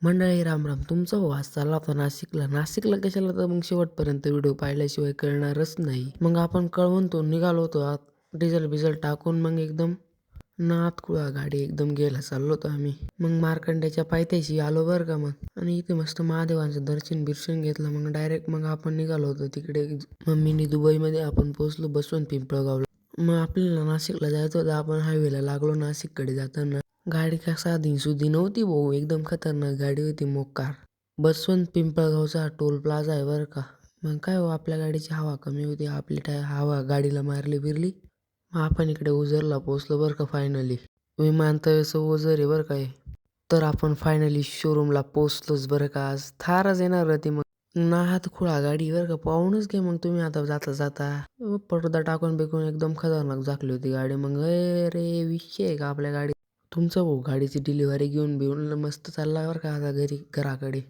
मंडळी राम राम. तुमचा भाऊ आज चालला होता नाशिकला. नाशिकला कशाला, तर मग शेवटपर्यंत व्हिडिओ पाहिल्याशिवाय कळणारच नाही. मग आपण कळवून निघालो होतो आत. डिझेल बिझेल टाकून मग एकदम नादखुळा गाडी एकदम घ्यायला चाललो होतो आम्ही. मग मार्कंड्याच्या पायथ्याशी आलो बरं का मग. आणि इथे मस्त महादेवांचं दर्शन बिर्शन घेतलं. मग डायरेक्ट मग आपण निघालो होतो तिकडे. मम्मीनी दुबईमध्ये आपण पोहोचलो बसवंत पिंपळगावला. मग आपल्याला नाशिकला जायचं होतं. आपण हायवेला लागलो नाशिककडे जाताना. गाडी का साधी सुधी नव्हती भाऊ, एकदम खतरनाक गाडी होती मोकार. बसवंत पिंपळगावचा टोल प्लाझा आहे बरं का. मग काय हो, आपल्या गाडीची हवा कमी होती. आपली हवा गाडीला मारली बिरली. मग आपण इकडे ओझरला पोहोचलो बरं का फायनली. विमानतळाचं ओझर आहे बरं काय. तर आपण फायनली शोरूमला पोहोचलोच बरं का. आज थारच येणार होती मग. नाहात खुळा गाडी बरं का. पाहूनच घे मग तुम्ही आता जाता जाता. पडदा टाकून बिकून एकदम खतरनाक झाकली होती गाडी. मग रे विषय आहे का आपल्या गाडी. तुमचा भाऊ गाडीची डिलिव्हरी घेऊन बिऊन मस्त चालला बरं का आता घराकडे.